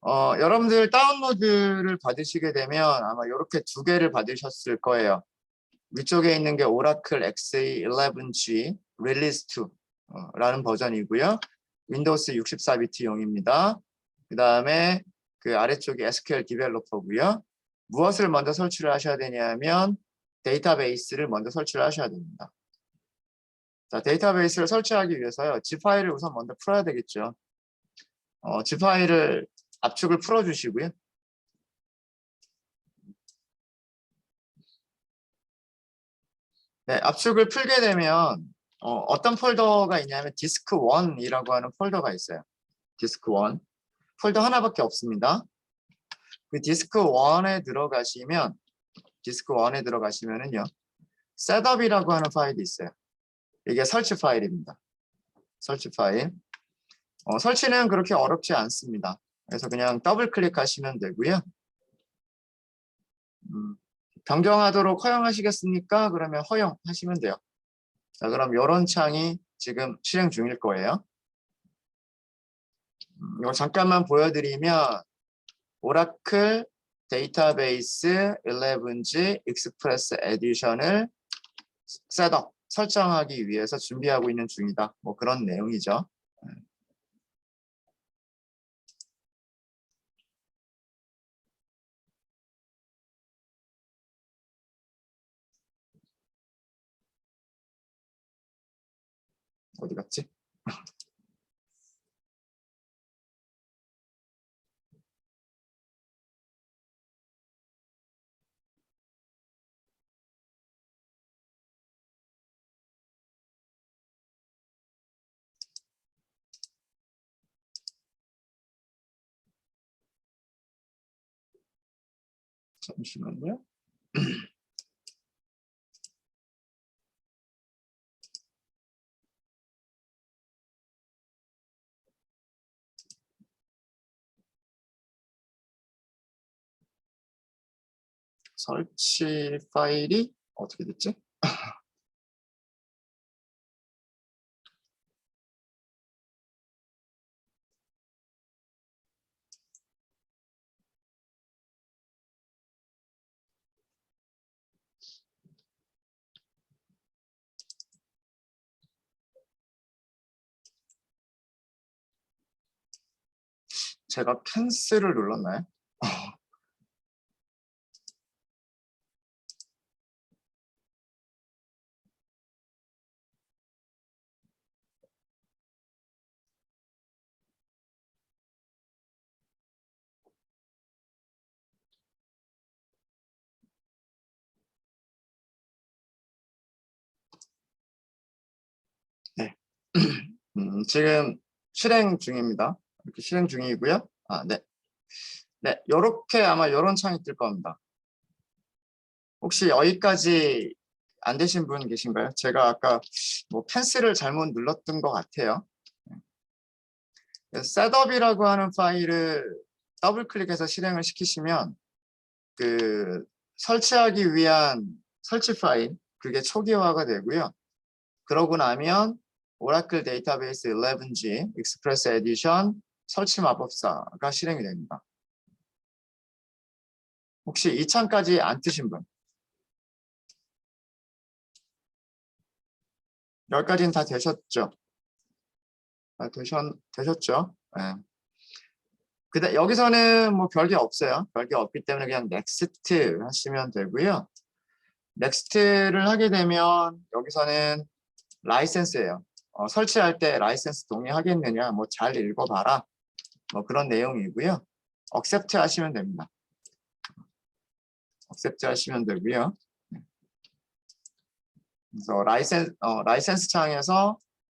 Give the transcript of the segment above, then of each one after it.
여러분들 다운로드를 받으시게 되면 아마 이렇게 두 개를 받으셨을 거예요. 위쪽에 있는 게 오라클 XE11G 릴리즈 2라는 버전이고요. 윈도우스 64비트용입니다. 그 다음에 그 아래쪽이 SQL 디벨로퍼고요. 무엇을 먼저 설치를 하셔야 되냐면 데이터베이스를 먼저 설치를 하셔야 됩니다. 자, 데이터베이스를 설치하기 위해서요. zip 파일을 우선 먼저 풀어야 되겠죠. zip 파일을 압축을 풀어주시고요. 네, 압축을 풀게 되면 어떤 폴더가 있냐면 디스크1이라고 하는 폴더가 있어요. 디스크1. 폴더 하나밖에 없습니다. 그 디스크1에 들어가시면은요. 셋업이라고 하는 파일이 있어요. 이게 설치 파일입니다. 설치 파일. 설치는 그렇게 어렵지 않습니다. 그래서 그냥 더블 클릭하시면 되고요. 변경하도록 허용하시겠습니까? 그러면 허용하시면 돼요. 자, 그럼 이런 창이 지금 실행 중일 거예요. 이거 잠깐만 보여드리면 오라클 데이터베이스 11G 익스프레스 에디션을 셋업, 설정하기 위해서 준비하고 있는 중이다. 뭐 그런 내용이죠. 어디 갔지? 잠시만요. 설치 파일이 어떻게 됐지? 제가 캔슬을 눌렀나요? 네. 지금 실행 중입니다. 이렇게 실행 중이고요. 네. 네, 요렇게 아마 이런 창이 뜰 겁니다. 혹시 여기까지 안 되신 분 계신가요? 제가 아까 뭐 캔슬을 잘못 눌렀던 것 같아요. 셋업이라고 하는 파일을 더블 클릭해서 실행을 시키시면 그 설치하기 위한 설치 파일 그게 초기화가 되고요. 그러고 나면 오라클 데이터베이스 11G 익스프레스 에디션 설치 마법사가 실행이 됩니다. 혹시 이 창까지 안 뜨신 분? 여기까지는 다 되셨죠? 되셨죠? 네. 근데 여기서는 뭐 별게 없어요. 별게 없기 때문에 그냥 넥스트 하시면 되고요. 넥스트를 하게 되면 여기서는 라이센스예요. 설치할 때 라이센스 동의하겠느냐, 뭐 잘 읽어봐라, 뭐 그런 내용이고요. accept 하시면 됩니다. accept 하시면 되고요. 그래서 라이센스 창에서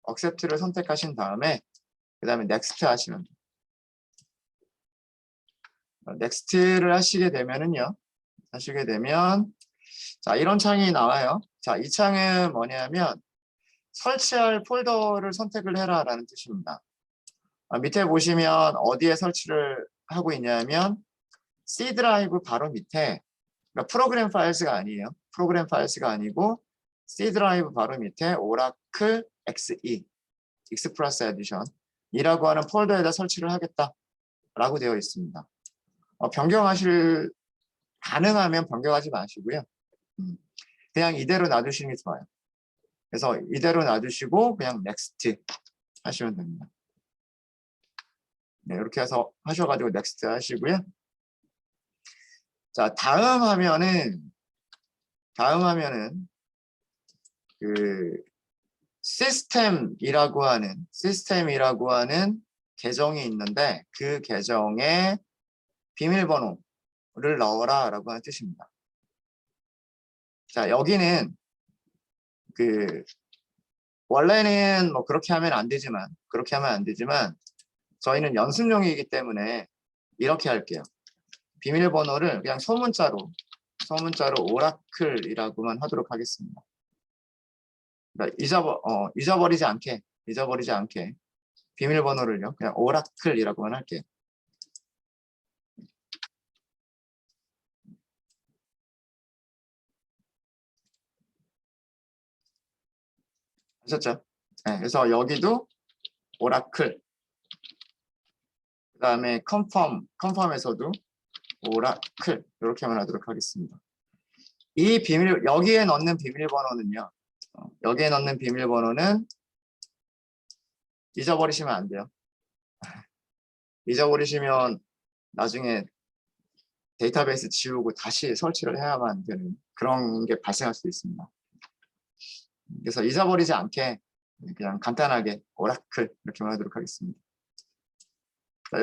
accept를 선택하신 다음에 그 다음에 next 하시면 돼요. 넥스트를 하시게 되면은요. 자, 이런 창이 나와요. 자, 이 창은 뭐냐면 설치할 폴더를 선택을 해라 라는 뜻입니다. 밑에 보시면 어디에 설치를 하고 있냐면 C 드라이브 바로 밑에, 그러니까 프로그램 파일스가 아니에요. 프로그램 파일스가 아니고 C 드라이브 바로 밑에 오라클 XE 익스프레스 에디션 이라고 하는 폴더에다 설치를 하겠다 라고 되어 있습니다. 가능하면 변경하지 마시고요. 그냥 이대로 놔두시는 게 좋아요. 그래서 이대로 놔두시고 그냥 넥스트 하시면 됩니다. 네, 이렇게 해서 하셔가지고 넥스트 하시고요. 자, 다음 화면은 그 시스템이라고 하는 계정이 있는데 그 계정에 비밀번호를 넣어라 라고 하는 뜻입니다. 자, 여기는 원래는 뭐 그렇게 하면 안 되지만 저희는 연습용이기 때문에 이렇게 할게요. 비밀번호를 그냥 소문자로 오라클이라고만 하도록 하겠습니다. 그러니까 잊어버리지 않게 비밀번호를요 그냥 오라클이라고만 할게요. 아셨죠? 네, 그래서 여기도 오라클, 그 다음에 컨펌에서도 오라클 이렇게만 하도록 하겠습니다. 여기에 넣는 비밀번호는 잊어버리시면 안 돼요. 잊어버리시면 나중에 데이터베이스 지우고 다시 설치를 해야만 되는 그런 게 발생할 수 있습니다. 그래서 잊어버리지 않게 그냥 간단하게 오라클 이렇게만 하도록 하겠습니다. 자,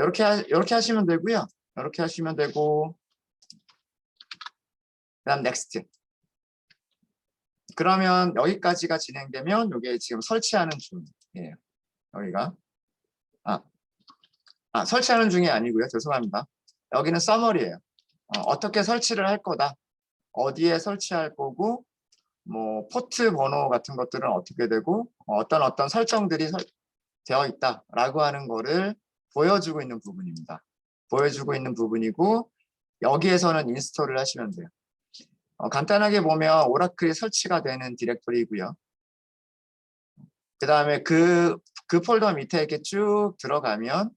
이렇게 하시면 되고요. 이렇게 하시면 되고 그다음 넥스트. 그러면 여기까지가 진행되면 이게 지금 설치하는 중이에요. 여기가 설치하는 중이 아니고요. 죄송합니다. 여기는 서머리예요. 어떻게 설치를 할 거다. 어디에 설치할 거고 뭐 포트 번호 같은 것들은 어떻게 되고 어떤 설정들이 되어 있다라고 하는 거를 보여주고 있는 부분입니다. 보여주고 있는 부분이고 여기에서는 인스톨을 하시면 돼요. 간단하게 보면 오라클이 설치가 되는 디렉토리이고요. 그 다음에 그 폴더 밑에 이렇게 쭉 들어가면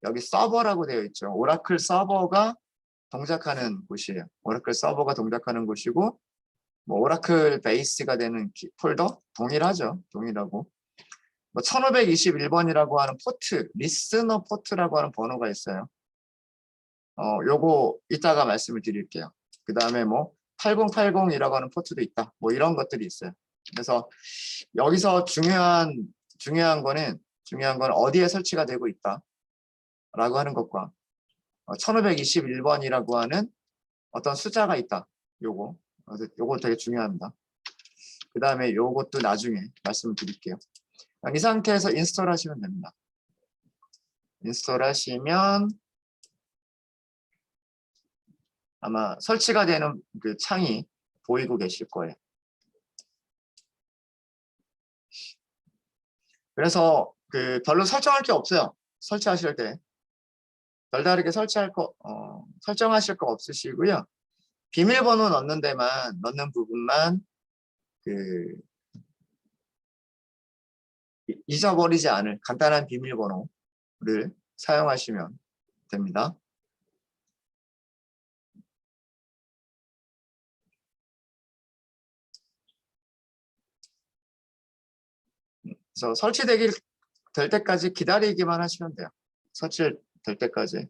여기 서버라고 되어 있죠. 오라클 서버가 동작하는 곳이에요. 오라클 서버가 동작하는 곳이고 뭐 오라클 베이스가 되는 폴더 동일하죠. 동일하고 뭐 1521번이라고 하는 포트, 리스너 포트라고 하는 번호가 있어요. 요거 이따가 말씀을 드릴게요. 그 다음에 뭐 8080이라고 하는 포트도 있다. 뭐 이런 것들이 있어요. 그래서 여기서 중요한 거는 어디에 설치가 되고 있다 라고 하는 것과 1521번이라고 하는 어떤 숫자가 있다. 요거 되게 중요합니다. 그 다음에 요것도 나중에 말씀을 드릴게요. 이 상태에서 인스톨 하시면 됩니다. 인스톨 하시면 아마 설치가 되는 그 창이 보이고 계실 거예요. 그래서 별로 설정할 게 없어요. 설치하실 때 별다르게 설정하실 거 없으시고요. 비밀번호 넣는 부분만 잊어버리지 않을 간단한 비밀번호를 사용하시면 됩니다. 그래서 될 때까지 기다리기만 하시면 돼요. 설치될 때까지.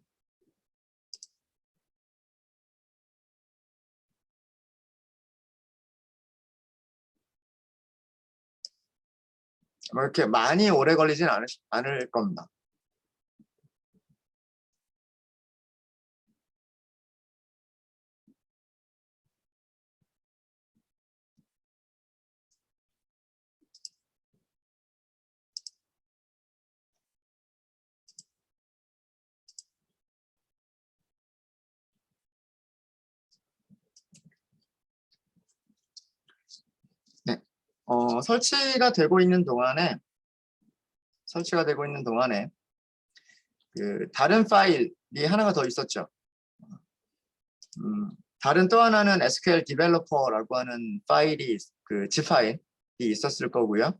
뭐 이렇게 많이 오래 걸리진 않을 겁니다. 네. 설치가 되고 있는 동안에 다른 파일이 하나가 더 있었죠. 다른 또 하나는 SQL 디벨로퍼라고 하는 파일이 zip 파일이 있었을 거고요.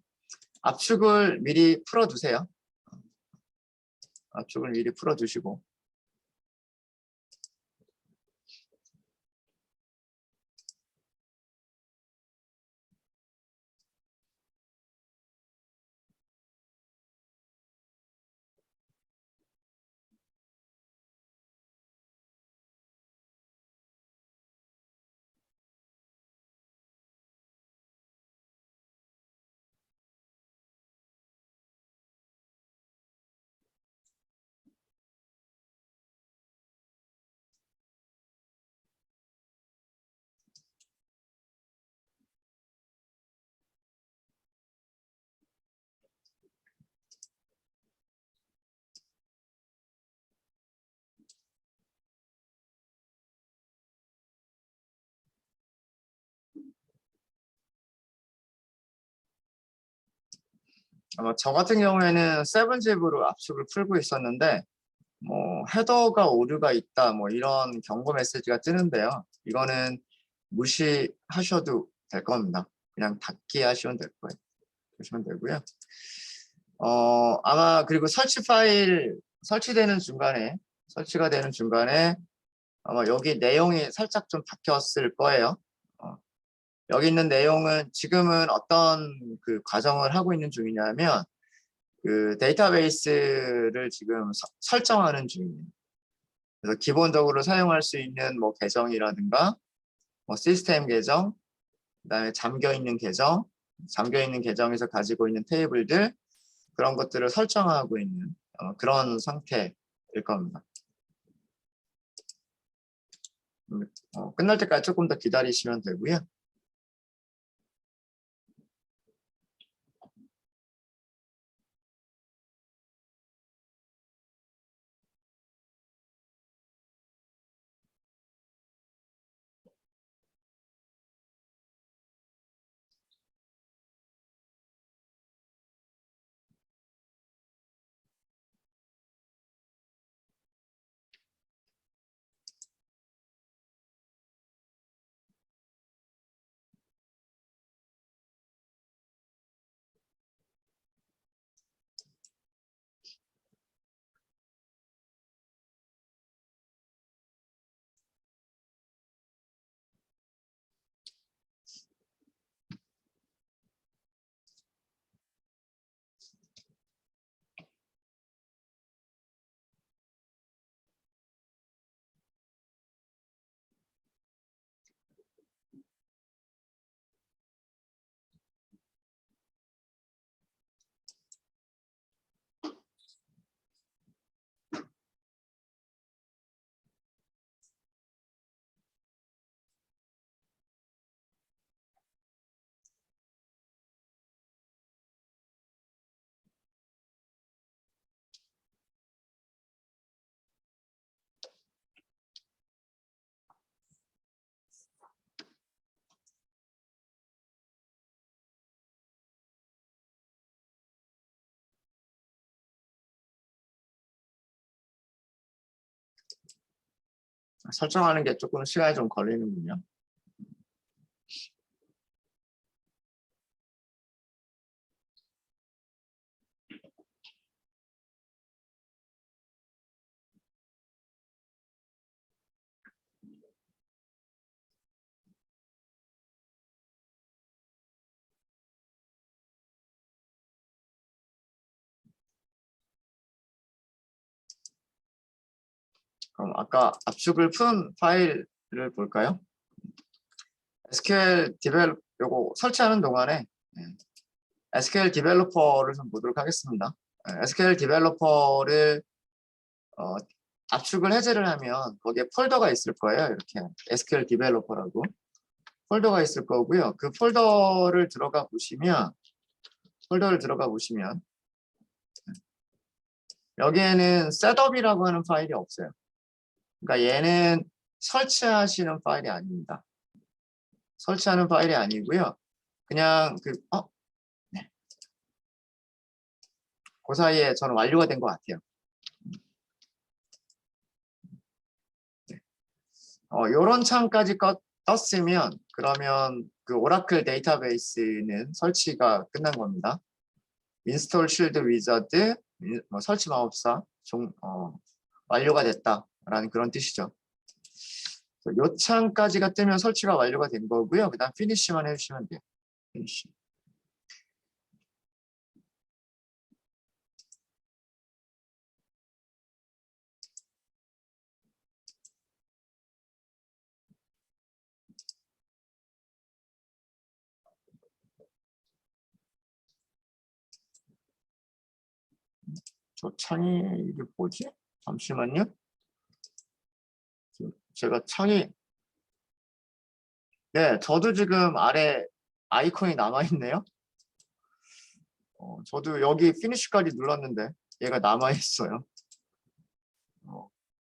압축을 미리 풀어두세요. 압축을 미리 풀어두시고 저 같은 경우에는 7zip으로 압축을 풀고 있었는데 뭐 헤더가 오류가 있다 뭐 이런 경고 메시지가 뜨는데요. 이거는 무시하셔도 될 겁니다. 그냥 닫기 하시면 될 거예요. 보시면 되고요. 아마 그리고 설치 파일 설치가 되는 중간에 아마 여기 내용이 살짝 좀 바뀌었을 거예요. 여기 있는 내용은 지금은 어떤 그 과정을 하고 있는 중이냐면 그 데이터베이스를 지금 설정하는 중이에요. 그래서 기본적으로 사용할 수 있는 뭐 계정이라든가 뭐 시스템 계정, 그다음에 잠겨 있는 계정에서 가지고 있는 테이블들 그런 것들을 설정하고 있는 그런 상태일 겁니다. 끝날 때까지 조금 더 기다리시면 되고요. 설정하는 게 조금 시간이 좀 걸리는군요. 그럼 아까 압축을 푼 파일을 볼까요? SQL 디벨롭 요거 설치하는 동안에 SQL 디벨로퍼를 좀 보도록 하겠습니다. SQL 디벨로퍼를 압축을 해제를 하면 거기에 폴더가 있을 거예요. 이렇게 SQL 디벨로퍼라고 폴더가 있을 거고요. 그 폴더를 들어가 보시면 여기에는 셋업이라고 하는 파일이 없어요. 그러니까 얘는 설치하시는 파일이 아닙니다. 설치하는 파일이 아니고요. 그냥 네. 그 사이에 저는 완료가 된 것 같아요. 네. 요런 창까지 떴으면 그러면 그 오라클 데이터베이스는 설치가 끝난 겁니다. 인스톨 쉴드 위자드 설치 마법사 완료가 됐다라는 그런 뜻이죠. 요 창까지가 뜨면 설치가 완료가 된 거고요. 그 다음 피니쉬만 해주시면 돼요. 피니쉬. 저 창이 이게 뭐지? 잠시만요. 제가 창이 네, 저도 지금 아래 아이콘이 남아있네요. 저도 여기 피니쉬까지 눌렀는데 얘가 남아있어요.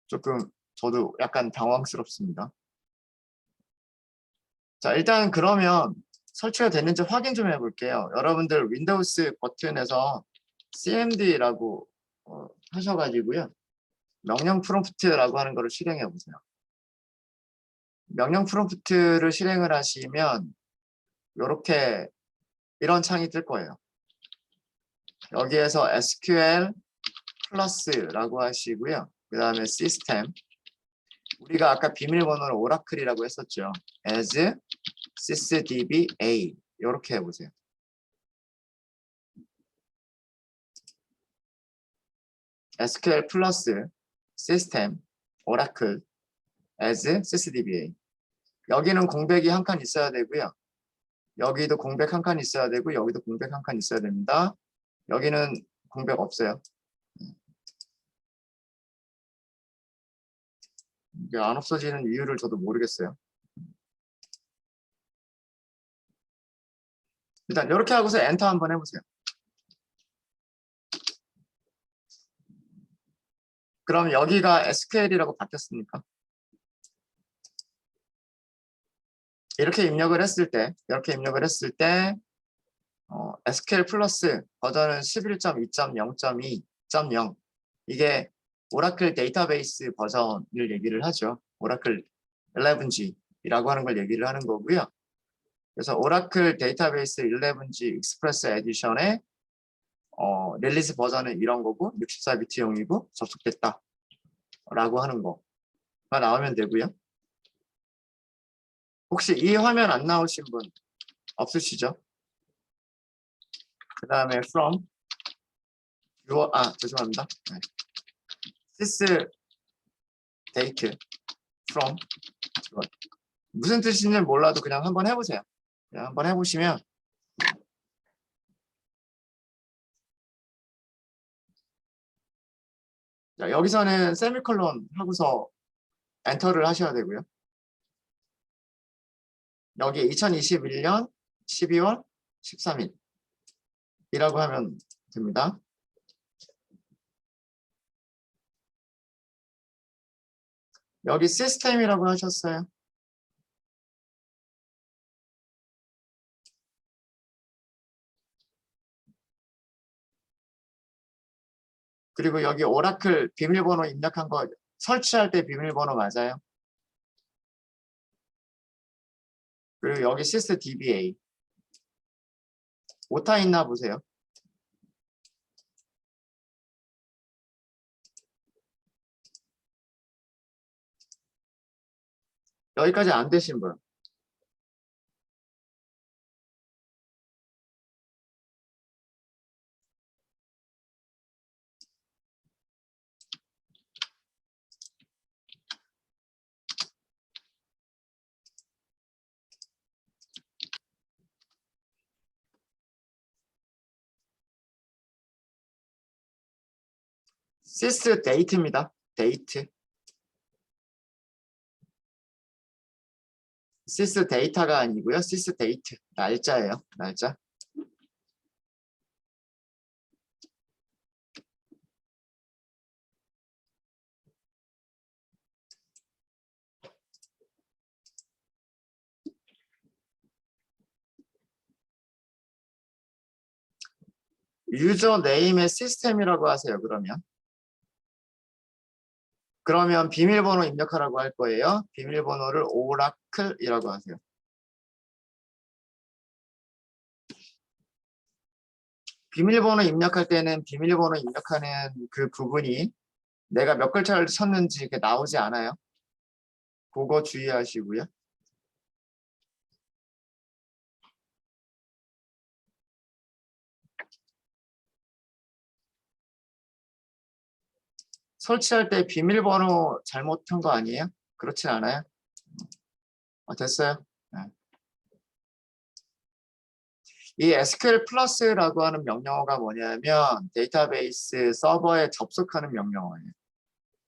조금 저도 약간 당황스럽습니다. 자, 일단 그러면 설치가 됐는지 확인 좀 해볼게요. 여러분들 윈도우스 버튼에서 cmd라고 하셔가지고요. 명령 프롬프트라고 하는 거를 실행해 보세요. 명령 프롬프트를 실행을 하시면 이렇게 이런 창이 뜰 거예요. 여기에서 SQL 플러스라고 하시고요. 그 다음에 시스템. 우리가 아까 비밀번호를 오라클이라고 했었죠. as sysdba 이렇게 해보세요. SQL 플러스 시스템 오라클 as sysdba. 여기는 공백이 한 칸 있어야 되고요. 여기도 공백 한 칸 있어야 되고 여기도 공백 한 칸 있어야 됩니다. 여기는 공백 없어요. 이게 안 없어지는 이유를 저도 모르겠어요. 일단 이렇게 하고서 엔터 한번 해보세요. 그럼 여기가 SQL이라고 바뀌었습니까? 이렇게 입력을 했을 때 SQL 플러스 버전은 11.2.0.2.0 이게 오라클 데이터베이스 버전을 얘기를 하죠. 오라클 11G라고 하는 걸 얘기를 하는 거고요. 그래서 오라클 데이터베이스 11G 익스프레스 에디션의 릴리즈 버전은 이런 거고 64비트용이고 접속됐다 라고 하는 거가 나오면 되고요. 혹시 이 화면 안 나오신 분 없으시죠? 그 다음에 from 죄송합니다. sys date from 무슨 뜻인지 몰라도 그냥 한번 해보세요. 그냥 한번 해보시면 자, 여기서는 세미콜론 하고서 엔터를 하셔야 되고요. 여기 2021년 12월 13일 이라고 하면 됩니다. 여기 시스템이라고 하셨어요. 그리고 여기 오라클 비밀번호 입력한 거 설치할 때 비밀번호 맞아요. 그리고 여기 sysdba 오타 있나 보세요. 여기까지 안 되신 분. sys date입니다. date. sys data가 아니고요. sys date. 날짜예요. 날짜. 유저 네임의 시스템이라고 하세요. 그러면 비밀번호 입력하라고 할 거예요. 비밀번호를 오라클이라고 하세요. 비밀번호 입력할 때는 비밀번호 입력하는 그 부분이 내가 몇 글자를 쳤는지 이렇게 나오지 않아요. 그거 주의하시고요. 설치할 때 비밀번호 잘못한 거 아니에요? 그렇진 않아요? 됐어요. 네. 이 SQL 플러스라고 하는 명령어가 뭐냐면 데이터베이스 서버에 접속하는 명령어예요.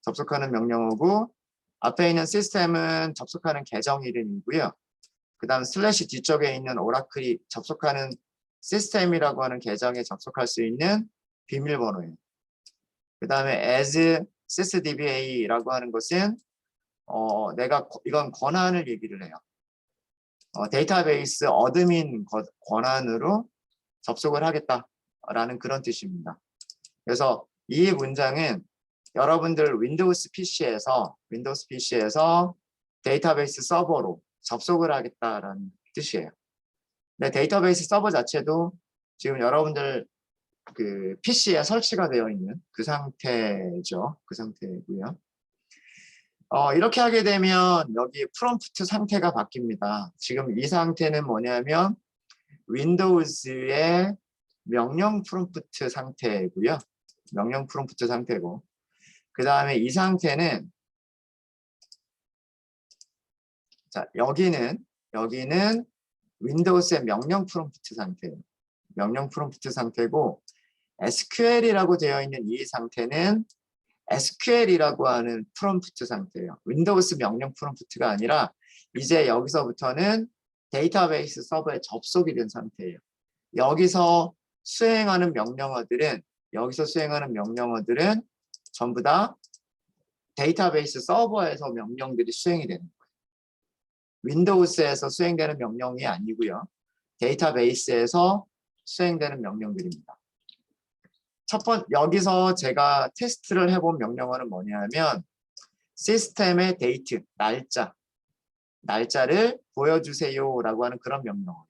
접속하는 명령어고 앞에 있는 시스템은 접속하는 계정 이름이고요. 그 다음 슬래시 뒤쪽에 있는 오라클이 접속하는 시스템이라고 하는 계정에 접속할 수 있는 비밀번호예요. 그 다음에 as sysdba라고 하는 것은 내가 이건 권한을 얘기를 해요. 데이터베이스 어드민 권한으로 접속을 하겠다라는 그런 뜻입니다. 그래서 이 문장은 여러분들 윈도우스 PC에서 데이터베이스 서버로 접속을 하겠다라는 뜻이에요. 근데 데이터베이스 서버 자체도 지금 여러분들 그 PC에 설치가 되어 있는 그 상태죠. 그 상태고요. 이렇게 하게 되면 여기 프롬프트 상태가 바뀝니다. 지금 이 상태는 뭐냐면 윈도우즈의 명령 프롬프트 상태고요. 명령 프롬프트 상태고, 그 다음에 이 상태는, 자, 여기는 윈도우스의 명령 프롬프트 상태예요. 명령 프롬프트 상태고, SQL이라고 되어 있는 이 상태는 SQL이라고 하는 프롬프트 상태예요. 윈도우스 명령 프롬프트가 아니라 이제 여기서부터는 데이터베이스 서버에 접속이 된 상태예요. 여기서 수행하는 명령어들은 전부 다 데이터베이스 서버에서 명령들이 수행이 되는 거예요. 윈도우스에서 수행되는 명령이 아니고요. 데이터베이스에서 수행되는 명령들입니다. 여기서 제가 테스트를 해본 명령어는 뭐냐면 시스템의 데이트, 날짜를 보여주세요라고 하는 그런 명령어예요.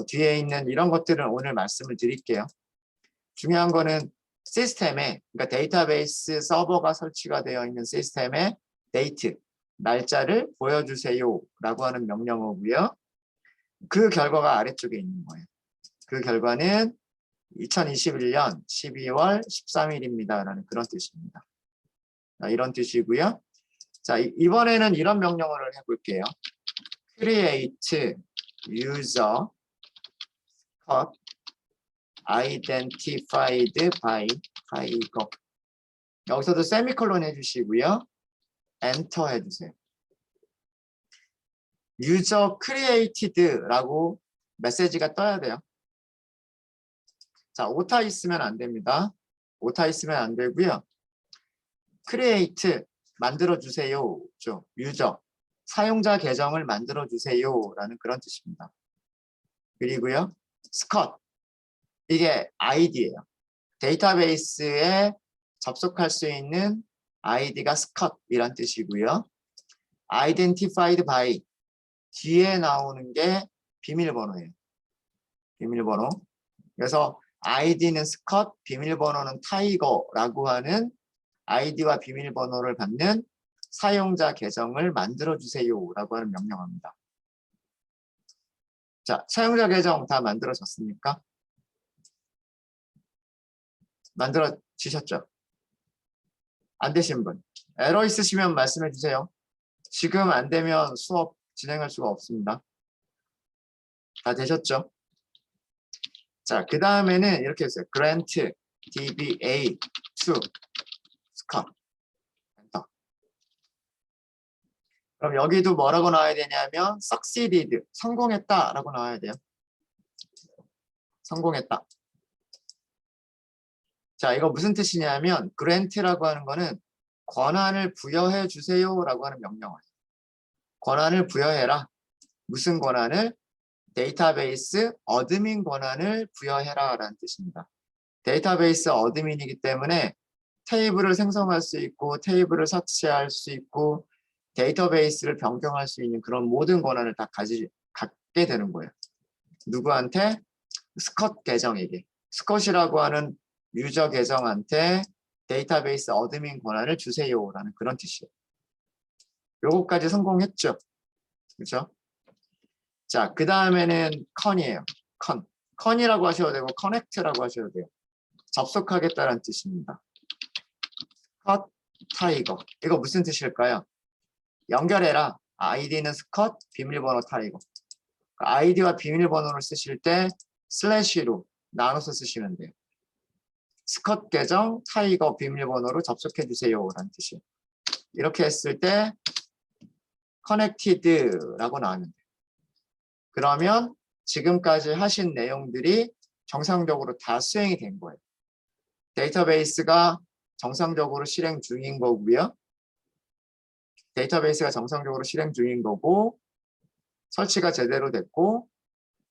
뒤에 있는 이런 것들은 오늘 말씀을 드릴게요. 중요한 거는 시스템에, 그러니까 데이터베이스 서버가 설치가 되어 있는 시스템의 데이트, 날짜를 보여주세요라고 하는 명령어고요. 그 결과가 아래쪽에 있는 거예요. 그 결과는 2021년 12월 13일입니다라는 그런 뜻입니다. 이런 뜻이고요. 자, 이번에는 이런 명령어를 해볼게요. create user code identified by 이거. 여기서도 세미콜론 해주시고요. 엔터 해주세요. user created라고 메시지가 떠야 돼요. 자, 오타 있으면 안 됩니다. 오타 있으면 안 되고요. create 만들어주세요. 유저 사용자 계정을 만들어주세요라는 그런 뜻입니다. 그리고요. 스컷 이게 아이디예요. 데이터베이스에 접속할 수 있는 아이디가 스컷이란 뜻이고요. identified by 뒤에 나오는 게 비밀번호예요. 비밀번호. 그래서 아이디는 스컷, 비밀번호는 타이거라고 하는 아이디와 비밀번호를 받는 사용자 계정을 만들어주세요라고 하는 명령어입니다. 자, 사용자 계정 다 만들어졌습니까? 만들어지셨죠? 안 되신 분. 에러 있으시면 말씀해 주세요. 지금 안 되면 수업 진행할 수가 없습니다. 다 되셨죠? 자, 그 다음에는 이렇게 했어요. grant DBA to Scott. 엔터. 그럼 여기도 뭐라고 나와야 되냐면 succeeded, 성공했다라고 나와야 돼요. 성공했다. 자, 이거 무슨 뜻이냐면 grant라고 하는 거는 권한을 부여해 주세요라고 하는 명령어예요. 권한을 부여해라. 무슨 권한을? 데이터베이스 어드민 권한을 부여해라 라는 뜻입니다. 데이터베이스 어드민이기 때문에 테이블을 생성할 수 있고 테이블을 삭제할 수 있고 데이터베이스를 변경할 수 있는 그런 모든 권한을 다 갖게 되는 거예요. 누구한테? 스컷 계정에게. 스컷이라고 하는 유저 계정한테 데이터베이스 어드민 권한을 주세요라는 그런 뜻이에요. 요거까지 성공했죠. 그렇죠? 자, 그 다음에는 con이에요. con이라고 하셔도 되고 connect라고 하셔도 돼요. 접속하겠다는 뜻입니다. 스컷, 타이거. 이거 무슨 뜻일까요? 연결해라. 아이디는 스컷, 비밀번호 타이거. 아이디와 비밀번호를 쓰실 때 슬래시로 나눠서 쓰시면 돼요. 스컷 계정, 타이거 비밀번호로 접속해 주세요 라는 뜻이에요. 이렇게 했을 때 connected라고 나오면 돼요. 그러면 지금까지 하신 내용들이 정상적으로 다 수행이 된 거예요. 데이터베이스가 정상적으로 실행 중인 거고요. 데이터베이스가 정상적으로 실행 중인 거고 설치가 제대로 됐고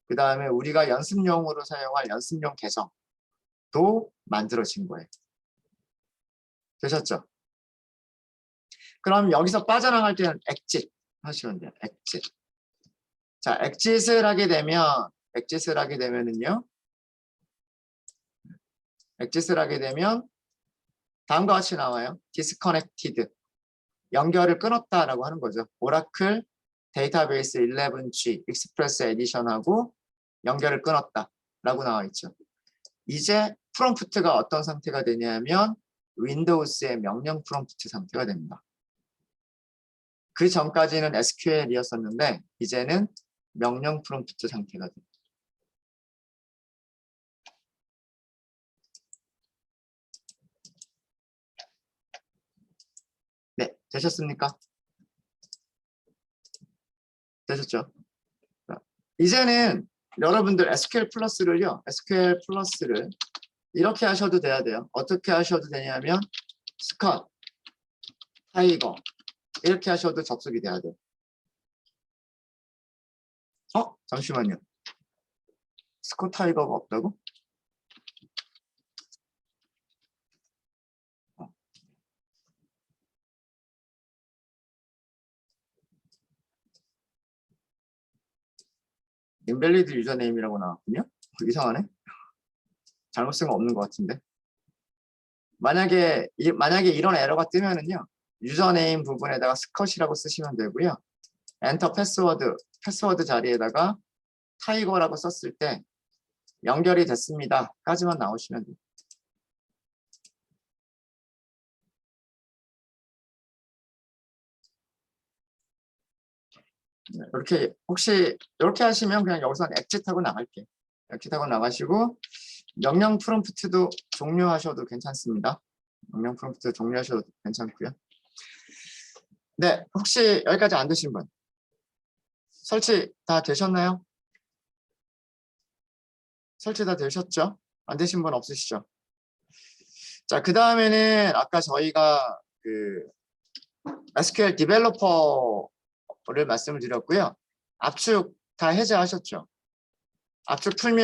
그 다음에 우리가 연습용으로 사용할 연습용 계정도 만들어진 거예요. 되셨죠? 그럼 여기서 빠져나갈 때는 exit 하시면 돼요. exit. 자, exit을 하게 되면은요. exit을 하게 되면 다음과 같이 나와요. disconnected. 연결을 끊었다라고 하는 거죠. 오라클 데이터베이스 11G 익스프레스 에디션하고 연결을 끊었다라고 나와 있죠. 이제 프롬프트가 어떤 상태가 되냐면 윈도우스의 명령 프롬프트 상태가 됩니다. 그 전까지는 SQL이었었는데 이제는 명령 프롬프트 상태가 됩니다. 네, 되셨습니까? 되셨죠? 이제는 여러분들 SQL 플러스를 이렇게 하셔도 돼요. 어떻게 하셔도 되냐면 스컷, 타이거 이렇게 하셔도 접속이 돼야 돼요. 잠시만요. 스컷 타이거가 없다고? 인밸리드 유저네임이라고 나왔군요. 이상하네. 잘못 쓴 거 없는 것 같은데. 만약에 이런 에러가 뜨면은요. 유저네임 부분에다가 스컷이라고 쓰시면 되고요. 엔터 패스워드 자리에다가 타이거라고 썼을 때 연결이 됐습니다. 까지만 나오시면 돼요. 이렇게 혹시 이렇게 하시면 그냥 여기서 엑짓하고 나갈게요. 엑짓하고 나가시고 명령 프롬프트도 종료하셔도 괜찮습니다. 명령 프롬프트 종료하셔도 괜찮고요. 네, 혹시 여기까지 안 되신 분? 설치 다 되셨나요? 설치 다 되셨죠? 안 되신 분 없으시죠? 자, 그 다음에는 아까 저희가 그 SQL 디벨로퍼를 말씀을 드렸고요. 압축 다 해제하셨죠? 압축을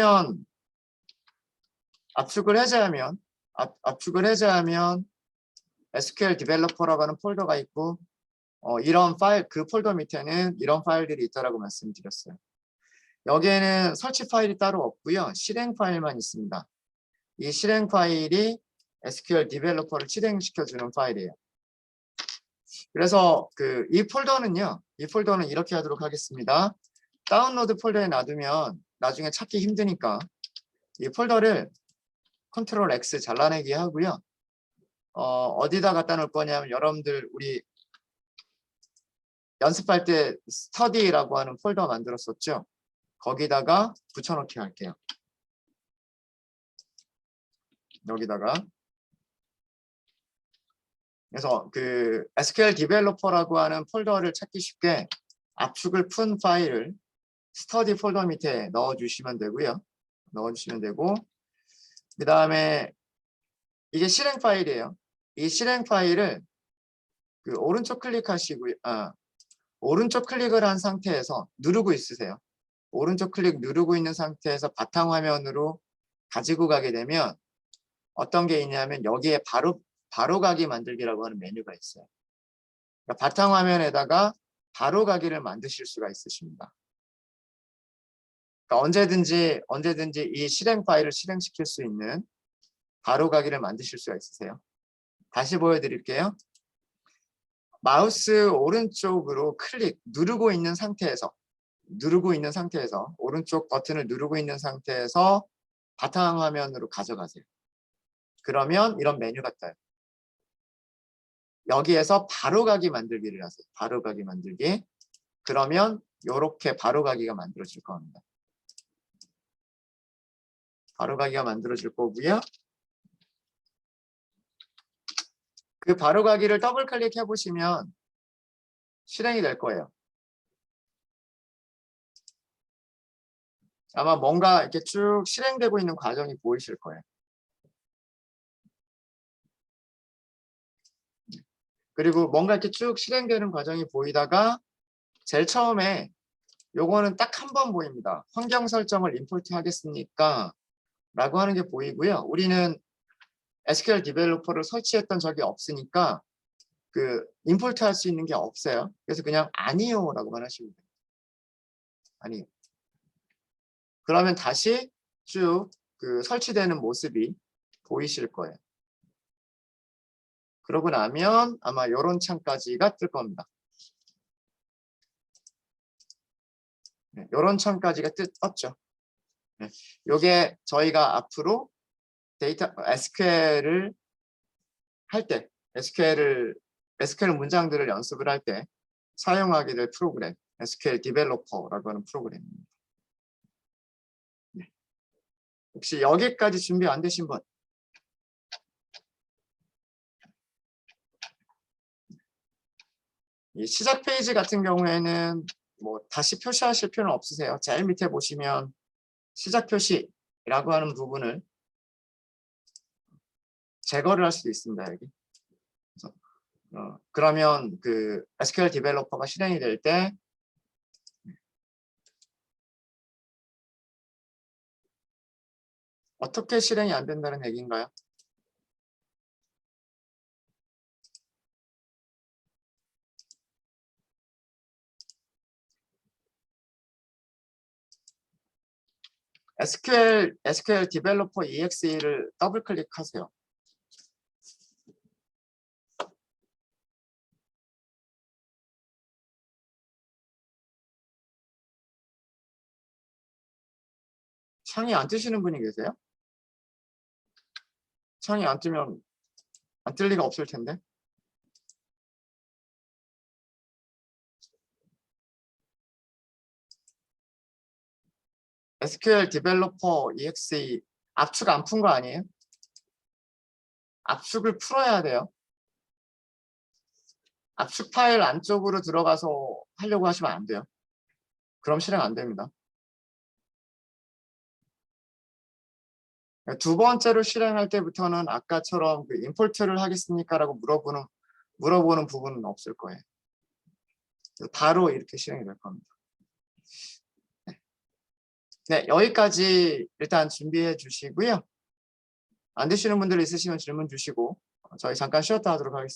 해제하면 SQL 디벨로퍼라고 하는 폴더가 있고 이런 파일, 그 폴더 밑에는 이런 파일들이 있다라고 말씀드렸어요. 여기에는 설치 파일이 따로 없고요. 실행 파일만 있습니다. 이 실행 파일이 SQL 디벨로퍼를 실행시켜주는 파일이에요. 그래서 이 폴더는 이렇게 하도록 하겠습니다. 다운로드 폴더에 놔두면 나중에 찾기 힘드니까 이 폴더를 컨트롤 X 잘라내기 하고요. 어디다 갖다 놓을 거냐면 여러분들 우리 연습할 때 스터디라고 하는 폴더 만들었었죠. 거기다가 붙여넣기 할게요. 여기다가. 그래서 그 SQL 디벨로퍼라고 하는 폴더를 찾기 쉽게 압축을 푼 파일을 스터디 폴더 밑에 넣어주시면 되고요. 넣어주시면 되고 그 다음에 이게 실행 파일이에요. 이 실행 파일을 그 오른쪽 클릭하시고요. 오른쪽 클릭을 한 상태에서 누르고 있으세요. 오른쪽 클릭 누르고 있는 상태에서 바탕화면으로 가지고 가게 되면 어떤 게 있냐면 여기에 바로 가기 만들기라고 하는 메뉴가 있어요. 그러니까 바탕화면에다가 바로 가기를 만드실 수가 있으십니다. 그러니까 언제든지 이 실행 파일을 실행시킬 수 있는 바로 가기를 만드실 수가 있으세요. 다시 보여드릴게요. 마우스 오른쪽으로 누르고 있는 상태에서 오른쪽 버튼을 누르고 있는 상태에서 바탕화면으로 가져가세요. 그러면 이런 메뉴가 떠요. 여기에서 바로 가기 만들기를 하세요. 바로 가기 만들기. 그러면 이렇게 바로 가기가 만들어질 겁니다. 바로 가기가 만들어질 거고요. 그 바로 가기를 더블 클릭해 보시면 실행이 될 거예요. 아마 뭔가 이렇게 쭉 실행되고 있는 과정이 보이실 거예요. 그리고 뭔가 이렇게 쭉 실행되는 과정이 보이다가 제일 처음에 요거는 딱 한 번 보입니다. 환경 설정을 임포트 하겠습니까? 라고 하는 게 보이고요. 우리는 SQL 디벨로퍼를 설치했던 적이 없으니까 그 임포트 할 수 있는 게 없어요. 그래서 그냥 아니요 라고만 하시면 돼요. 아니요. 그러면 다시 쭉 그 설치되는 모습이 보이실 거예요. 그러고 나면 아마 이런 창까지가 뜰 겁니다. 네, 이런 창까지가 떴죠. 네, 요게 저희가 앞으로 데이터 SQL을 할 때, SQL 문장들을 연습을 할 때 사용하게 될 프로그램, SQL 디벨로퍼라고 하는 프로그램입니다. 네. 혹시 여기까지 준비 안 되신 분? 이 시작 페이지 같은 경우에는 뭐 다시 표시하실 필요는 없으세요. 제일 밑에 보시면 시작 표시라고 하는 부분을 제거를 할 수도 있습니다. 여기. 그래서, 그러면 그 SQL 디벨로퍼가 실행이 될 때 어떻게 실행이 안 된다는 얘기인가요? SQL 디벨로퍼 EXE를 더블 클릭하세요. 창이 안 뜨시는 분이 계세요? 창이 안 뜨면 안 뜰 리가 없을 텐데. SQL 디벨로퍼 EXE 압축 안 푼 거 아니에요? 압축을 풀어야 돼요. 압축 파일 안쪽으로 들어가서 하려고 하시면 안 돼요. 그럼 실행 안 됩니다. 두 번째로 실행할 때부터는 아까처럼 그 임포트를 하겠습니까? 라고 물어보는 부분은 없을 거예요. 바로 이렇게 실행이 될 겁니다. 네, 여기까지 일단 준비해 주시고요. 안 되시는 분들 있으시면 질문 주시고 저희 잠깐 쉬었다 하도록 하겠습니다.